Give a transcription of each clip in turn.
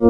जय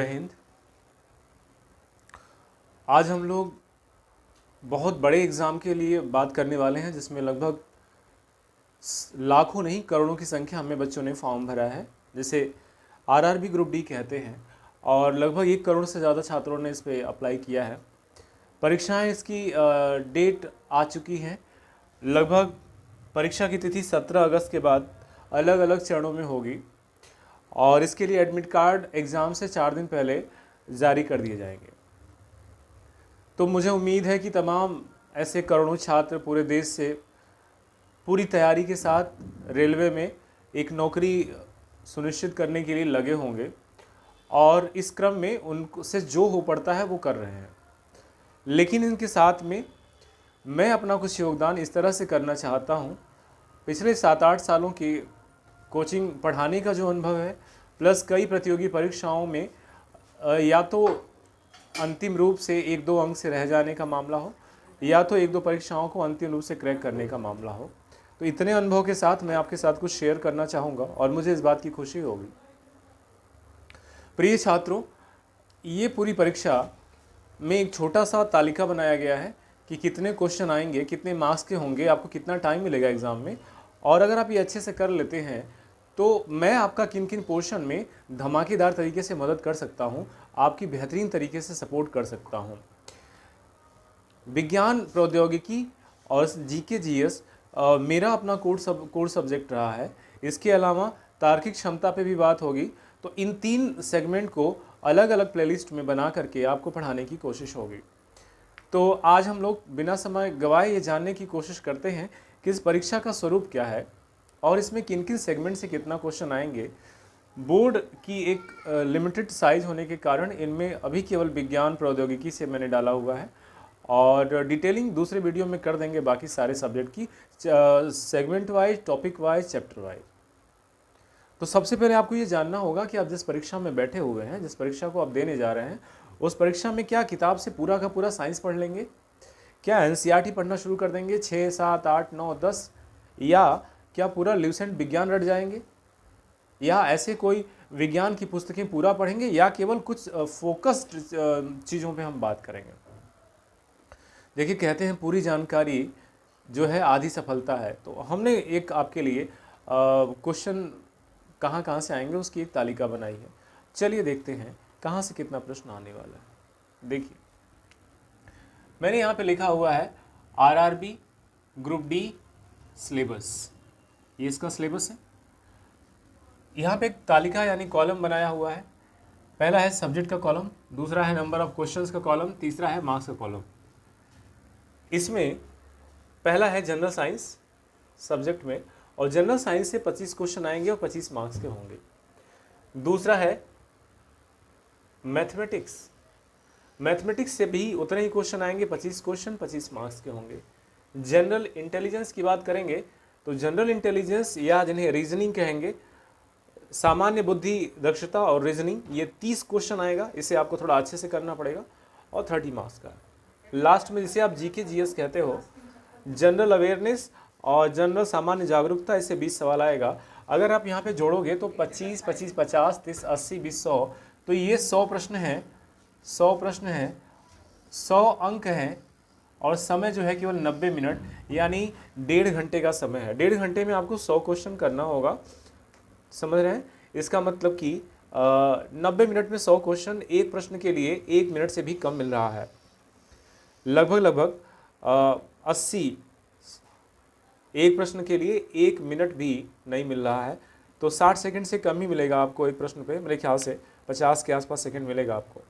हिंद। आज हम लोग बहुत बड़े एग्ज़ाम के लिए बात करने वाले हैं, जिसमें लगभग लाखों नहीं करोड़ों की संख्या में बच्चों ने फॉर्म भरा है, जिसे आरआरबी ग्रुप डी कहते हैं। और लगभग 1 करोड़ से ज़्यादा छात्रों ने इस पर अप्लाई किया है। परीक्षाएं इसकी डेट आ चुकी हैं। लगभग परीक्षा की तिथि 17 अगस्त के बाद अलग अलग चरणों में होगी, और इसके लिए एडमिट कार्ड एग्ज़ाम से 4 दिन पहले जारी कर दिए जाएंगे। तो मुझे उम्मीद है कि तमाम ऐसे करोड़ों छात्र पूरे देश से पूरी तैयारी के साथ रेलवे में एक नौकरी सुनिश्चित करने के लिए लगे होंगे, और इस क्रम में उनसे जो हो पड़ता है वो कर रहे हैं। लेकिन इनके साथ में मैं अपना कुछ योगदान इस तरह से करना चाहता हूँ। पिछले 7-8 सालों की कोचिंग पढ़ाने का जो अनुभव है, प्लस कई प्रतियोगी परीक्षाओं में या तो अंतिम रूप से 1-2 अंक से रह जाने का मामला हो, या तो 1-2 परीक्षाओं को अंतिम रूप से क्रैक करने का मामला हो, तो इतने अनुभव के साथ मैं आपके साथ कुछ शेयर करना चाहूँगा, और मुझे इस बात की खुशी होगी। प्रिय छात्रों, ये पूरी परीक्षा में एक छोटा सा तालिका बनाया गया है कि कितने क्वेश्चन आएंगे, कितने मार्क्स के होंगे, आपको कितना टाइम मिलेगा एग्ज़ाम में, और अगर आप ये अच्छे से कर लेते हैं तो मैं आपका किन किन पोर्शन में धमाकेदार तरीके से मदद कर सकता हूँ, आपकी बेहतरीन तरीके से सपोर्ट कर सकता हूँ। विज्ञान प्रौद्योगिकी और जीके जीएस मेरा अपना कोर सब्जेक्ट रहा है। इसके अलावा तार्किक क्षमता पे भी बात होगी। तो इन 3 सेगमेंट को अलग अलग प्लेलिस्ट में बना करके आपको पढ़ाने की कोशिश होगी। तो आज हम लोग बिना समय गवाए ये जानने की कोशिश करते हैं कि इस परीक्षा का स्वरूप क्या है, और इसमें किन किन सेगमेंट से कितना क्वेश्चन आएंगे। बोर्ड की एक लिमिटेड साइज होने के कारण इनमें अभी केवल विज्ञान प्रौद्योगिकी से मैंने डाला हुआ है, और डिटेलिंग दूसरे वीडियो में कर देंगे बाकी सारे सब्जेक्ट की, segment wise, topic wise, chapter wise. तो सबसे पहले आपको ये जानना होगा कि आप जिस परीक्षा में बैठे हुए हैं, जिस परीक्षा को आप देने जा रहे हैं, उस परीक्षा में क्या किताब से पूरा का पूरा साइंस पढ़ लेंगे, क्या एनसीईआरटी पढ़ना शुरू कर देंगे 6, 7, 8, 9, 10, या क्या पूरा ल्यूसेंट विज्ञान रट जाएंगे, या ऐसे कोई विज्ञान की पुस्तकें पूरा पढ़ेंगे, या केवल कुछ फोकस्ड चीज़ों पे हम बात करेंगे। देखिए, कहते हैं पूरी जानकारी जो है आधी सफलता है। तो हमने एक आपके लिए क्वेश्चन कहाँ कहाँ से आएंगे उसकी एक तालिका बनाई है। चलिए देखते हैं कहाँ से कितना प्रश्न आने वाला है। देखिए, मैंने यहाँ पे लिखा हुआ है आरआरबी ग्रुप डी सिलेबस। ये इसका सिलेबस है। यहाँ पे एक तालिका यानी कॉलम बनाया हुआ है। पहला है सब्जेक्ट का कॉलम, दूसरा है नंबर ऑफ क्वेश्चंस का कॉलम, तीसरा है मार्क्स का कॉलम। इसमें पहला है जनरल साइंस सब्जेक्ट में, और जनरल साइंस से 25 क्वेश्चन आएंगे और 25 मार्क्स के होंगे। दूसरा है मैथमेटिक्स। मैथमेटिक्स से भी उतने ही क्वेश्चन आएंगे, 25 क्वेश्चन, 25 मार्क्स के होंगे। जनरल इंटेलिजेंस की बात करेंगे तो जनरल इंटेलिजेंस, या जिन्हें रीजनिंग कहेंगे, सामान्य बुद्धि दक्षता और रीजनिंग, ये 30 क्वेश्चन आएगा। इसे आपको थोड़ा अच्छे से करना पड़ेगा, और 30 मार्क्स का। लास्ट में जिसे आप जीके जीएस कहते हो, जनरल अवेयरनेस और जनरल सामान्य जागरूकता, इससे 20 सवाल आएगा। अगर आप यहाँ पे जोड़ोगे तो 25, 25, 50, 30, 80, 20, 100, तो ये 100 प्रश्न हैं। 100 प्रश्न हैं, 100 अंक हैं, और समय जो है केवल 90 मिनट, यानी 1.5 घंटे का समय है। 1.5 घंटे में आपको 100 क्वेश्चन करना होगा। समझ रहे हैं? इसका मतलब कि 90 मिनट में 100 क्वेश्चन, एक प्रश्न के लिए 1 मिनट से भी कम मिल रहा है। लगभग 80, एक प्रश्न के लिए 1 मिनट भी नहीं मिल रहा है। तो 60 सेकंड से कम ही मिलेगा आपको एक प्रश्न पे। मेरे ख्याल से 50 के आसपास सेकंड मिलेगा आपको।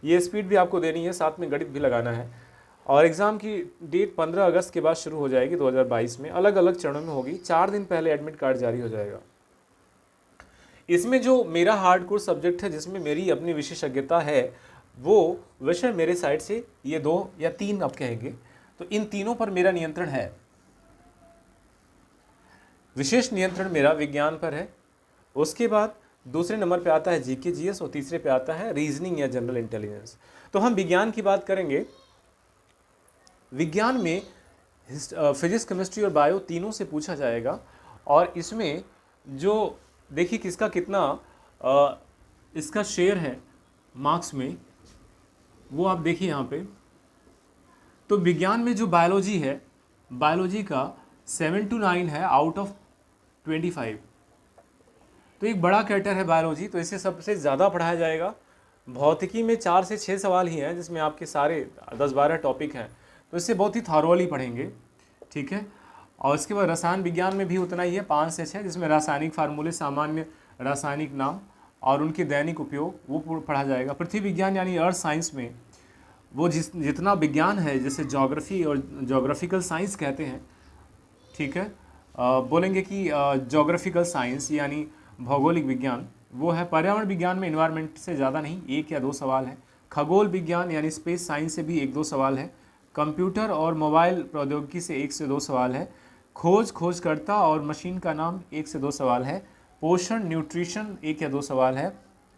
ये स्पीड भी आपको देनी है, साथ में गणित भी लगाना है। और एग्ज़ाम की डेट 15 अगस्त के बाद शुरू हो जाएगी 2022 में। अलग अलग चरणों में होगी। 4 दिन पहले एडमिट कार्ड जारी हो जाएगा। इसमें जो मेरा हार्डकोर सब्जेक्ट है, जिसमें मेरी अपनी विशेषज्ञता है, वो विषय मेरे साइड से ये 2 या 3 आप कहेंगे, तो इन तीनों पर मेरा नियंत्रण है। विशेष नियंत्रण मेरा विज्ञान पर है। उसके बाद दूसरे नंबर पे आता है जीके जीएस, और तीसरे पे आता है रीजनिंग या जनरल इंटेलिजेंस। तो हम विज्ञान की बात करेंगे विज्ञान में फिजिक्स, केमिस्ट्री और बायो तीनों से पूछा जाएगा। और इसमें जो देखिए किसका कितना इसका शेयर है मार्क्स में, वो आप देखिए यहाँ पे। तो विज्ञान में जो बायोलॉजी है, बायोलॉजी का 7 to 9 है आउट ऑफ 25। तो एक बड़ा कैटर है बायोलॉजी, तो इसे सबसे ज़्यादा पढ़ाया जाएगा। भौतिकी में 4 से 6 सवाल ही हैं, जिसमें आपके सारे 10-12 टॉपिक हैं, तो इससे बहुत ही थॉरोली पढ़ेंगे, ठीक है। और इसके बाद रसायन विज्ञान में भी उतना ही है, 5 से 6, जिसमें रासायनिक फार्मूले, सामान्य रासायनिक नाम और उनके दैनिक उपयोग वो पढ़ा जाएगा। पृथ्वी विज्ञान यानी अर्थ साइंस में वो जितना विज्ञान है, जैसे ज्योग्राफी और ज्योग्राफिकल साइंस कहते हैं, ठीक है। बोलेंगे कि ज्योग्राफिकल साइंस यानी भौगोलिक विज्ञान वो है। पर्यावरण विज्ञान में इन्वायरमेंट से ज़्यादा नहीं, 1 या 2 सवाल है। खगोल विज्ञान यानी स्पेस साइंस से भी 1-2 सवाल है। कंप्यूटर और मोबाइल प्रौद्योगिकी से 1 से 2 सवाल है। खोजकर्ता और मशीन का नाम 1 से 2 सवाल है। पोषण न्यूट्रिशन 1 या 2 सवाल है।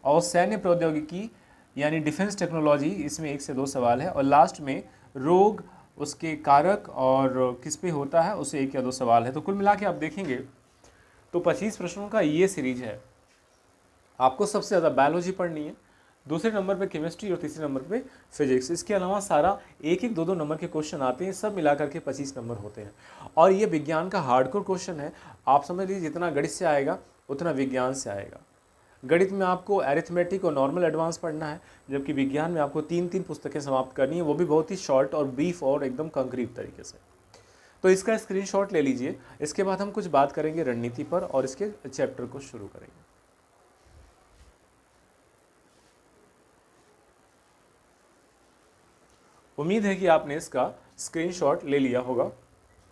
और सैन्य प्रौद्योगिकी यानी डिफेंस टेक्नोलॉजी, इसमें 1 से 2 सवाल है। और लास्ट में रोग, उसके कारक और किस पे होता है, उसे 1 या 2 सवाल है। तो कुल मिला के आप देखेंगे तो 25 प्रश्नों का ये सीरीज है। आपको सबसे ज़्यादा बायोलॉजी पढ़नी है, दूसरे नंबर पे केमिस्ट्री और तीसरे नंबर पे फिजिक्स। इसके अलावा सारा 1-1, 2-2 नंबर के क्वेश्चन आते हैं, सब मिलाकर के 25 नंबर होते हैं। और ये विज्ञान का हार्डकोर क्वेश्चन है। आप समझ लीजिए जितना गणित से आएगा उतना विज्ञान से आएगा। गणित में आपको अरिथमेटिक और नॉर्मल एडवांस पढ़ना है, जबकि विज्ञान में आपको 3-3 पुस्तकें समाप्त करनी है, वो भी बहुत ही शॉर्ट और ब्रीफ और एकदम कंक्रीट तरीके से। तो इसका स्क्रीनशॉट ले लीजिए। इसके बाद हम कुछ बात करेंगे रणनीति पर और इसके चैप्टर को शुरू करेंगे। उम्मीद है कि आपने इसका स्क्रीनशॉट ले लिया होगा।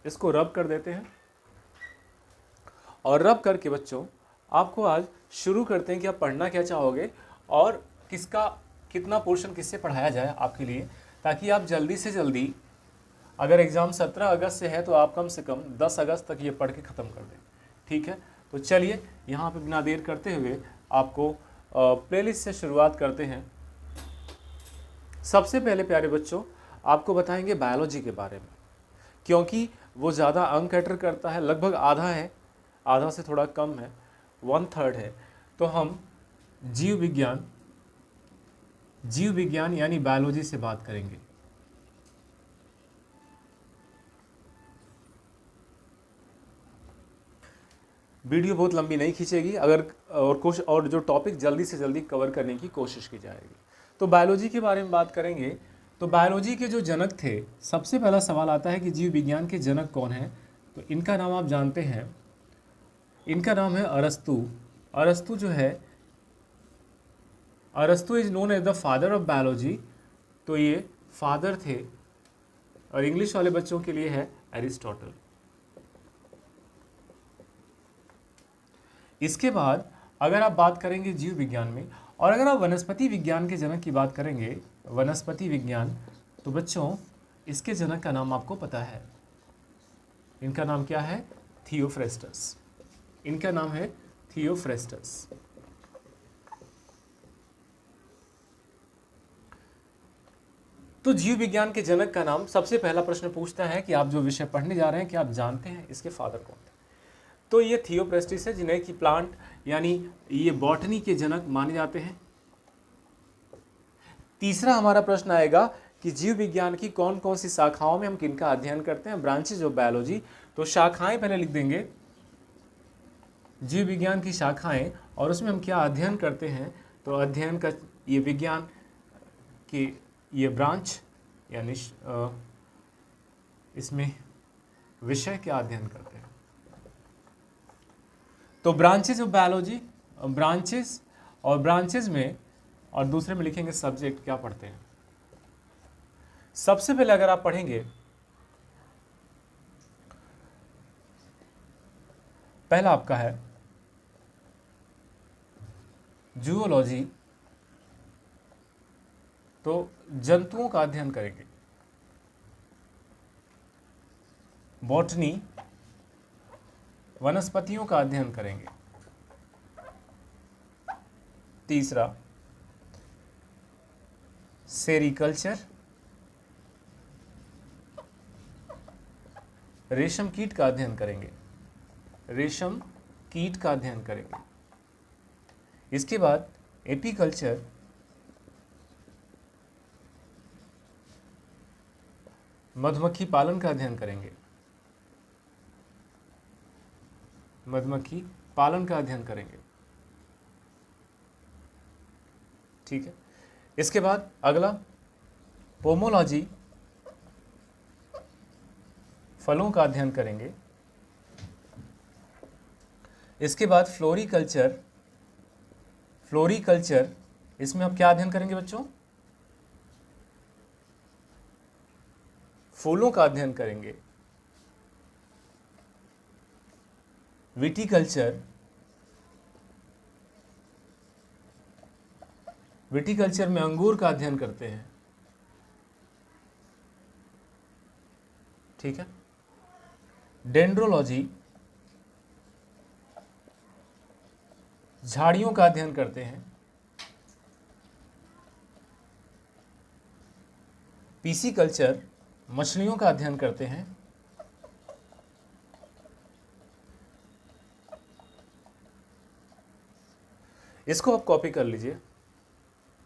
इसको रब कर देते हैं और रब करके बच्चों आपको आज शुरू करते हैं कि आप पढ़ना क्या चाहोगे और किसका कितना पोर्शन किससे पढ़ाया जाए आपके लिए, ताकि आप जल्दी से जल्दी, अगर एग्ज़ाम 17 अगस्त से है तो आप कम से कम 10 अगस्त तक ये पढ़ के ख़त्म कर दें, ठीक है। तो चलिए यहाँ पे बिना देर करते हुए आपको प्लेलिस्ट से शुरुआत करते हैं। सबसे पहले प्यारे बच्चों आपको बताएंगे बायोलॉजी के बारे में, क्योंकि वो ज़्यादा अंक कैटर करता है, लगभग आधा है, आधा से थोड़ा कम है, 1/3 है। तो हम जीव विज्ञान यानी बायोलॉजी से बात करेंगे। वीडियो बहुत लंबी नहीं खींचेगी अगर और जो टॉपिक जल्दी से जल्दी कवर करने की कोशिश की जाएगी। तो बायोलॉजी के बारे में बात करेंगे। तो बायोलॉजी के जो जनक थे, सबसे पहला सवाल आता है कि जीव विज्ञान के जनक कौन हैं। तो इनका नाम आप जानते हैं, इनका नाम है अरस्तु। अरस्तु जो है, अरस्तु is known as the father of biology. तो ये फादर थे, और इंग्लिश वाले बच्चों के लिए है एरिस्टोटल। इसके बाद अगर आप बात करेंगे जीव विज्ञान में, और अगर आप वनस्पति विज्ञान के जनक की बात करेंगे, वनस्पति विज्ञान, तो बच्चों इसके जनक का नाम आपको पता है। इनका नाम क्या है? थियोफ्रेस्टस। इनका नाम है थियोफ्रेस्टस। तो जीव विज्ञान के जनक का नाम, सबसे पहला प्रश्न पूछता है कि आप जो विषय पढ़ने जा रहे हैं क्या आप जानते हैं इसके फादर कौन थे। तो ये थियोफ्रेस्टस है, जिन्हें कि प्लांट यानी ये बॉटनी के जनक माने जाते हैं। तीसरा हमारा प्रश्न आएगा कि जीव विज्ञान की कौन कौन सी शाखाओं में हम किनका अध्ययन करते हैं, ब्रांचेज ऑफ बायोलॉजी। तो शाखाएं पहले लिख देंगे, जीव विज्ञान की शाखाएं, और उसमें हम क्या अध्ययन करते हैं। तो अध्ययन का ये विज्ञान की ये ब्रांच यानी इसमें विषय क्या अध्ययन करते हैं। तो ब्रांचेज ऑफ बायोलॉजी, ब्रांचेज, और ब्रांचेज में और दूसरे में लिखेंगे सब्जेक्ट क्या पढ़ते हैं। सबसे पहले अगर आप पढ़ेंगे, पहला आपका है जूलॉजी, तो जंतुओं का अध्ययन करेंगे। बॉटनी, वनस्पतियों का अध्ययन करेंगे। तीसरा सेरिकल्चर, रेशम कीट का अध्ययन करेंगे, रेशम कीट का अध्ययन करेंगे। इसके बाद एपीकल्चर, मधुमक्खी पालन का अध्ययन करेंगे, मधुमक्खी पालन का अध्ययन करेंगे। ठीक है। इसके बाद अगला पोमोलॉजी, फलों का अध्ययन करेंगे। इसके बाद फ्लोरिकल्चर, फ्लोरिकल्चर इसमें आप क्या अध्ययन करेंगे बच्चों? फूलों का अध्ययन करेंगे। विटीकल्चर, विटीकल्चर में अंगूर का अध्ययन करते हैं। ठीक है। डेंड्रोलॉजी, झाड़ियों का अध्ययन करते हैं। पीसीकल्चर, मछलियों का अध्ययन करते हैं। इसको आप कॉपी कर लीजिए,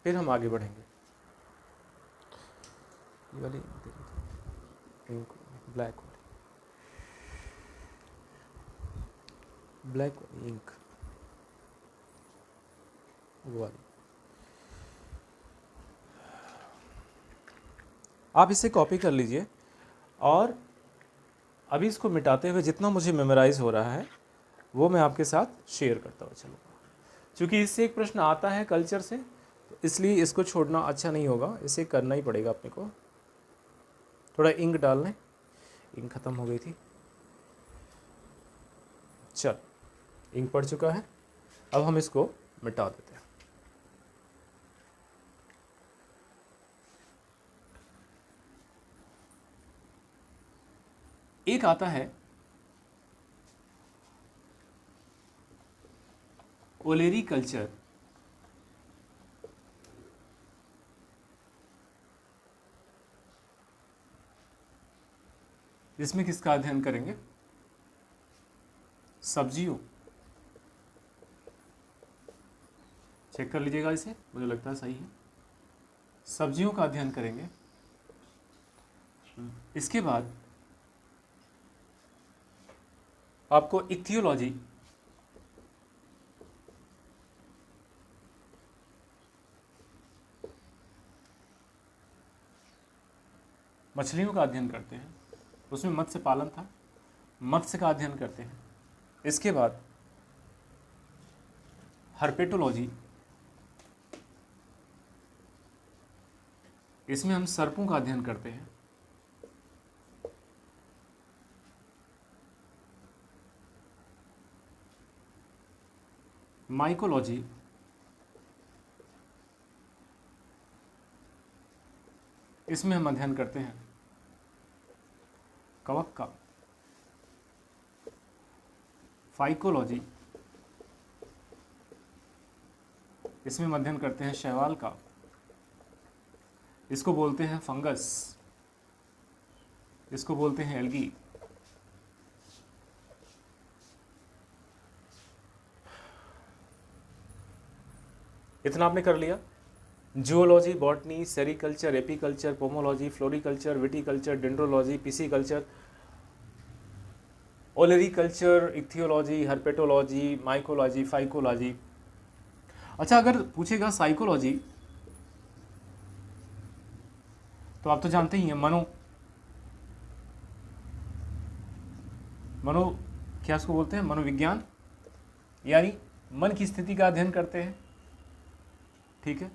फिर हम आगे बढ़ेंगे। ये वाली इंक, ब्लैक वाली, ब्लैक इंक, वो वाली। आप इसे कॉपी कर लीजिए और अभी इसको मिटाते हुए जितना मुझे मेमोराइज हो रहा है वो मैं आपके साथ शेयर करता हुआ चलूँगा। क्योंकि इससे एक प्रश्न आता है कल्चर से, तो इसलिए इसको छोड़ना अच्छा नहीं होगा, इसे करना ही पड़ेगा अपने को। थोड़ा इंक डाल लें, इंक ख़त्म हो गई थी। चल, इंक पड़ चुका है, अब हम इसको मिटा देते हैं। एक आता है ओलेरी कल्चर, इसमें किसका अध्ययन करेंगे? सब्जियों। चेक कर लीजिएगा इसे, मुझे लगता है सही है। सब्जियों का अध्ययन करेंगे। इसके बाद आपको इक्थियोलॉजी, मछलियों का अध्ययन करते हैं, उसमें मत्स्य पालन था, मत्स्य का अध्ययन करते हैं। इसके बाद हर्पेटोलॉजी, इसमें हम सर्पों का अध्ययन करते हैं। माइकोलॉजी, इसमें हम अध्ययन करते हैं कवक का। फाइकोलॉजी, इसमें हम अध्ययन करते हैं शैवाल का, इसको बोलते हैं फंगस, इसको बोलते हैं एल्गी। इतना आपने कर लिया। Zoology, botany, sericulture, apiculture, pomology, floriculture, viticulture, dendrology, pisciculture, olericulture, ichthyology, herpetology, mycology, phycology. अच्छा, अगर पूछेगा साइकोलॉजी तो आप तो जानते ही हैं, मनो क्या उसको बोलते हैं? मनोविज्ञान, यानी मन की स्थिति का अध्ययन करते हैं। ठीक है।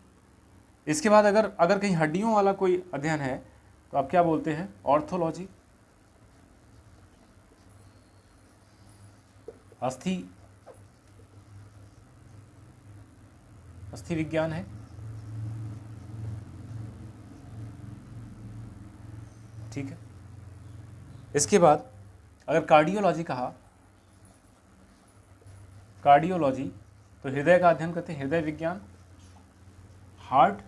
इसके बाद अगर कहीं हड्डियों वाला कोई अध्ययन है तो आप क्या बोलते हैं? ऑर्थोलॉजी। अस्थि विज्ञान है। ठीक है। इसके बाद अगर कार्डियोलॉजी कहा, कार्डियोलॉजी तो हृदय का अध्ययन करते हैं, हृदय विज्ञान, हार्ट।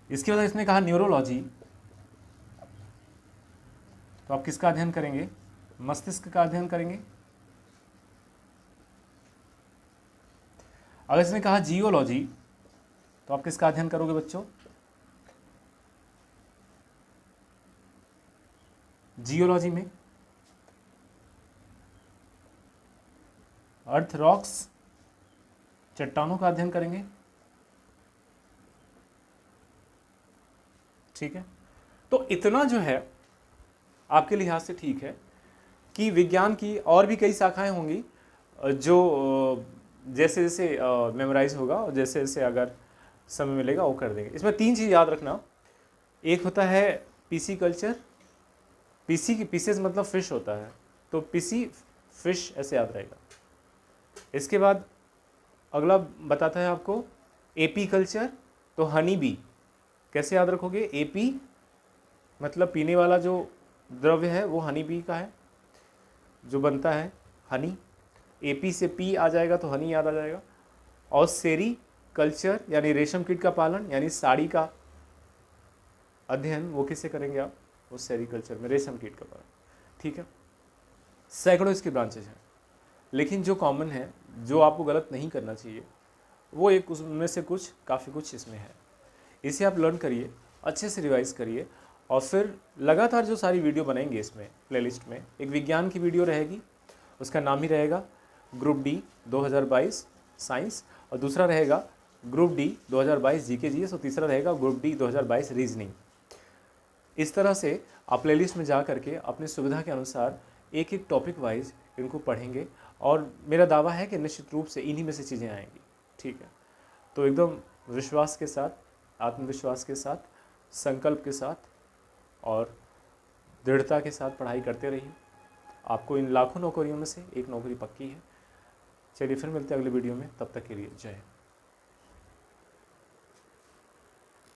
इसके बाद इसने कहा न्यूरोलॉजी, तो आप किसका अध्ययन करेंगे? मस्तिष्क का अध्ययन करेंगे। अगर इसने कहा जियोलॉजी, तो आप किसका अध्ययन करोगे बच्चों? जियोलॉजी में अर्थ रॉक्स, चट्टानों का अध्ययन करेंगे। ठीक है, तो इतना जो है आपके लिहाज से ठीक है कि विज्ञान की और भी कई शाखाएं होंगी जो जैसे जैसे मेमोराइज होगा और जैसे जैसे अगर समय मिलेगा वो कर देंगे। इसमें 3 चीज़ याद रखना। एक होता है पीसी कल्चर, पीसी की पीसेस मतलब फिश होता है, तो पीसी फिश ऐसे याद रहेगा। इसके बाद अगला बताता है आपको एपी कल्चर, तो हनी बी कैसे याद रखोगे? एपी मतलब पीने वाला जो द्रव्य है वो हनी बी का है जो बनता है हनी। एपी से पी आ जाएगा तो हनी याद आ जाएगा। और सेरी कल्चर यानी रेशम कीट का पालन यानी साड़ी का अध्ययन, वो किससे करेंगे आप? वो सेरी कल्चर में रेशम कीट का पालन। ठीक है, सैकड़ों इसकी ब्रांचेज हैं, लेकिन जो कॉमन है, जो आपको गलत नहीं करना चाहिए, वो एक उसमें से कुछ काफ़ी कुछ इसमें है। इसे आप लर्न करिए, अच्छे से रिवाइज करिए और फिर लगातार जो सारी वीडियो बनेंगे इसमें प्लेलिस्ट में, एक विज्ञान की वीडियो रहेगी, उसका नाम ही रहेगा ग्रुप डी 2022 साइंस, और दूसरा रहेगा ग्रुप डी 2022 जीके जीएस, और तीसरा रहेगा ग्रुप डी 2022 रीजनिंग। इस तरह से आप प्लेलिस्ट में जा करके अपनी सुविधा के अनुसार एक एक टॉपिक वाइज इनको पढ़ेंगे और मेरा दावा है कि निश्चित रूप से इन्हीं में से चीज़ें आएंगी। ठीक है, तो एकदम विश्वास के साथ, आत्मविश्वास के साथ, संकल्प के साथ और दृढ़ता के साथ पढ़ाई करते रहिए। आपको इन लाखों नौकरियों में से एक नौकरी पक्की है। चलिए फिर मिलते हैं अगले वीडियो में, तब तक के लिए जय हिंद।